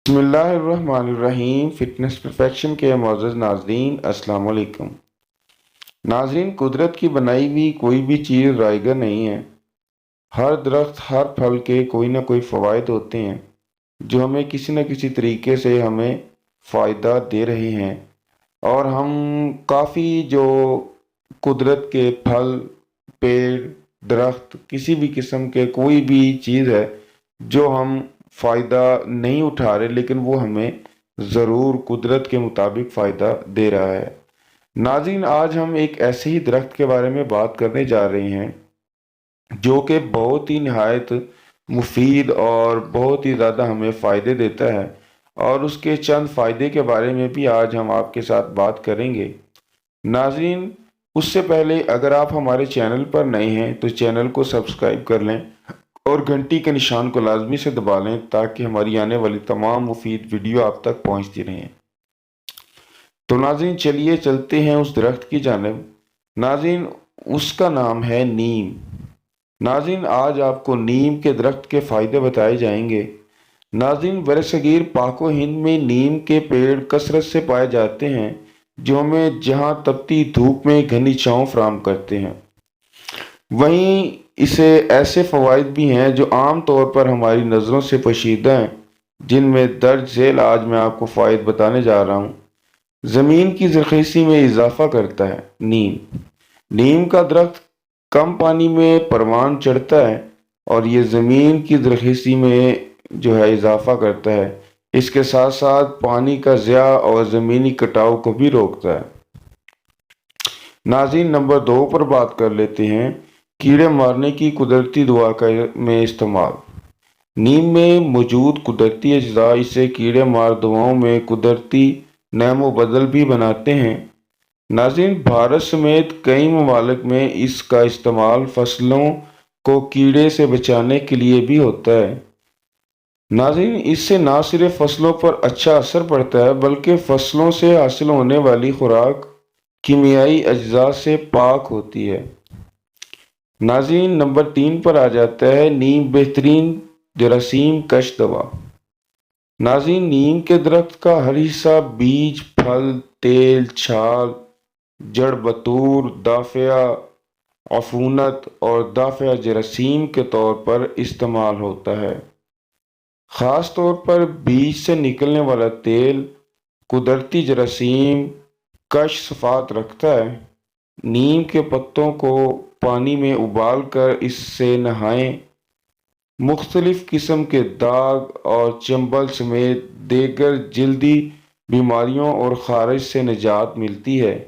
بسم اللہ الرحمن الرحیم۔ فٹنس پرفیکشن کے معزز ناظرین، السلام علیکم۔ ناظرین، قدرت کی بنائی ہوئی کوئی بھی چیز رائیگاں نہیں ہے۔ ہر درخت، ہر پھل کے کوئی نہ کوئی فوائد ہوتے ہیں جو ہمیں کسی نہ کسی طریقے سے ہمیں فائدہ دے رہے ہیں، اور ہم کافی جو قدرت کے پھل، پیڑ، درخت، کسی بھی قسم کے کوئی بھی چیز ہے جو ہم فائدہ نہیں اٹھا رہے، لیکن وہ ہمیں ضرور قدرت کے مطابق فائدہ دے رہا ہے۔ ناظرین، آج ہم ایک ایسے ہی درخت کے بارے میں بات کرنے جا رہے ہیں جو کہ بہت ہی نہایت مفید اور بہت ہی زیادہ ہمیں فائدے دیتا ہے، اور اس کے چند فائدے کے بارے میں بھی آج ہم آپ کے ساتھ بات کریں گے۔ ناظرین، اس سے پہلے اگر آپ ہمارے چینل پر نئے ہیں تو چینل کو سبسکرائب کر لیں اور گھنٹی کے نشان کو لازمی سے دبا لیں تاکہ ہماری آنے والی تمام مفید ویڈیو آپ تک پہنچتی رہیں۔ تو ناظرین، چلیے چلتے ہیں اس درخت کی جانب۔ ناظرین، اس کا نام ہے نیم۔ ناظرین، آج آپ کو نیم کے درخت کے فائدے بتائے جائیں گے۔ ناظرین، برصغیر پاک و ہند میں نیم کے پیڑ کثرت سے پائے جاتے ہیں جو ہمیں جہاں تپتی دھوپ میں گھنی چھاؤں فراہم کرتے ہیں، وہیں اسے ایسے فوائد بھی ہیں جو عام طور پر ہماری نظروں سے پوشیدہ ہیں، جن میں درج ذیل آج میں آپ کو فوائد بتانے جا رہا ہوں۔ زمین کی زرخیزی میں اضافہ کرتا ہے نیم۔ نیم کا درخت کم پانی میں پروان چڑھتا ہے اور یہ زمین کی زرخیزی میں جو ہے اضافہ کرتا ہے۔ اس کے ساتھ ساتھ پانی کا ضیاع اور زمینی کٹاؤ کو بھی روکتا ہے۔ ناظرین، نمبر 2 پر بات کر لیتے ہیں، کیڑے مارنے کی قدرتی دوا میں استعمال۔ نیم میں موجود قدرتی اجزاء اسے کیڑے مار دواؤں میں قدرتی نعم و بدل بھی بناتے ہیں۔ ناظرین، بھارت سمیت کئی ممالک میں اس کا استعمال فصلوں کو کیڑے سے بچانے کے لیے بھی ہوتا ہے۔ ناظرین، اس سے نہ صرف فصلوں پر اچھا اثر پڑتا ہے بلکہ فصلوں سے حاصل ہونے والی خوراک کیمیائی اجزاء سے پاک ہوتی ہے۔ ناظرین، نمبر 3 پر آ جاتا ہے نیم بہترین جراثیم کش دوا۔ ناظرین، نیم کے درخت کا ہر حصہ بیج، پھل، تیل، چھال، جڑ بطور، دافعہ عفونت اور دافعہ جراثیم کے طور پر استعمال ہوتا ہے۔ خاص طور پر بیج سے نکلنے والا تیل قدرتی جراثیم کش صفات رکھتا ہے۔ نیم کے پتوں کو پانی میں ابال کر اس سے نہائیں۔ مختلف قسم کے داغ اور چنبل سمیت دیگر جلدی بیماریوں اور خارش سے نجات ملتی ہے۔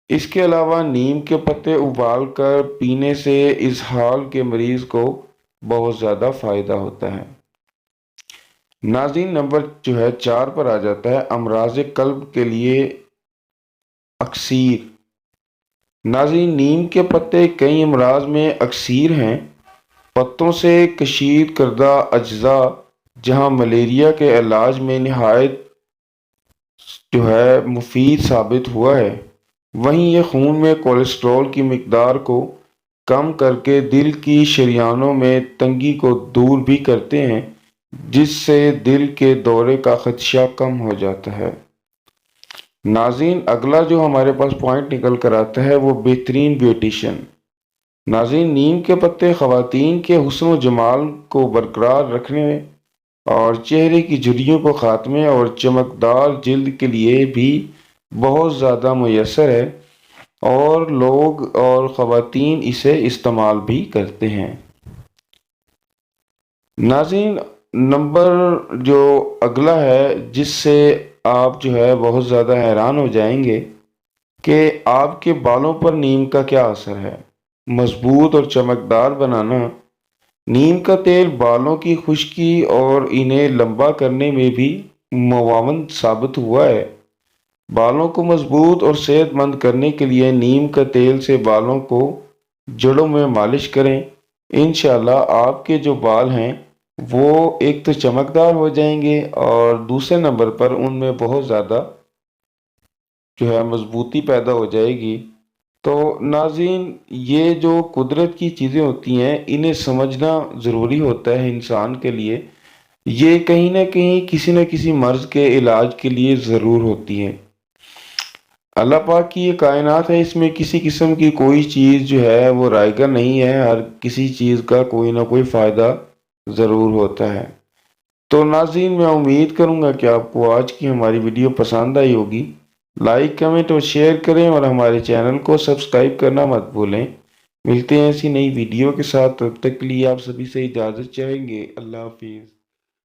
اس کے علاوہ نیم کے پتے ابال کر پینے سے اسہال کے مریض کو بہت زیادہ فائدہ ہوتا ہے۔ ناظرین، نمبر 4 پر آ جاتا ہے امراض قلب کے لیے اکسیر۔ ناظرین، نیم کے پتے کئی امراض میں اکسیر ہیں۔ پتوں سے کشید کردہ اجزاء جہاں ملیریا کے علاج میں نہایت مفید ثابت ہوا ہے، وہیں یہ خون میں کولیسٹرول کی مقدار کو کم کر کے دل کی شریانوں میں تنگی کو دور بھی کرتے ہیں، جس سے دل کے دورے کا خدشہ کم ہو جاتا ہے۔ ناظرین، اگلا جو ہمارے پاس پوائنٹ نکل کر آتا ہے وہ بہترین بیوٹیشن۔ ناظرین، نیم کے پتے خواتین کے حسن و جمال کو برقرار رکھنے اور چہرے کی جھریوں کو خاتمے اور چمکدار جلد کے لیے بھی بہت زیادہ میسر ہے، اور لوگ اور خواتین اسے استعمال بھی کرتے ہیں۔ ناظرین، نمبر جو اگلا ہے جس سے آپ بہت زیادہ حیران ہو جائیں گے کہ آپ کے بالوں پر نیم کا کیا اثر ہے۔ مضبوط اور چمکدار بنانا۔ نیم کا تیل بالوں کی خشکی اور انہیں لمبا کرنے میں بھی معاون ثابت ہوا ہے۔ بالوں کو مضبوط اور صحت مند کرنے کے لیے نیم کا تیل سے بالوں کو جڑوں میں مالش کریں۔ انشاءاللہ آپ کے جو بال ہیں وہ ایک تو چمکدار ہو جائیں گے، اور دوسرے نمبر پر ان میں بہت زیادہ مضبوطی پیدا ہو جائے گی۔ تو ناظرین، یہ جو قدرت کی چیزیں ہوتی ہیں انہیں سمجھنا ضروری ہوتا ہے انسان کے لیے، یہ کہیں نہ کہیں کسی نہ کسی مرض کے علاج کے لیے ضرور ہوتی ہے۔ اللہ پاک کی یہ کائنات ہے، اس میں کسی قسم کی کوئی چیز جو ہے وہ رائگاں نہیں ہے، ہر کسی چیز کا کوئی نہ کوئی فائدہ ضرور ہوتا ہے۔ تو ناظرین، میں امید کروں گا کہ آپ کو آج کی ہماری ویڈیو پسند آئی ہوگی۔ لائک، کمنٹ اور شیئر کریں اور ہمارے چینل کو سبسکرائب کرنا مت بھولیں۔ ملتے ہیں ایسی نئی ویڈیو کے ساتھ، تب تک کے لیے آپ سبھی سے اجازت چاہیں گے۔ اللہ حافظ۔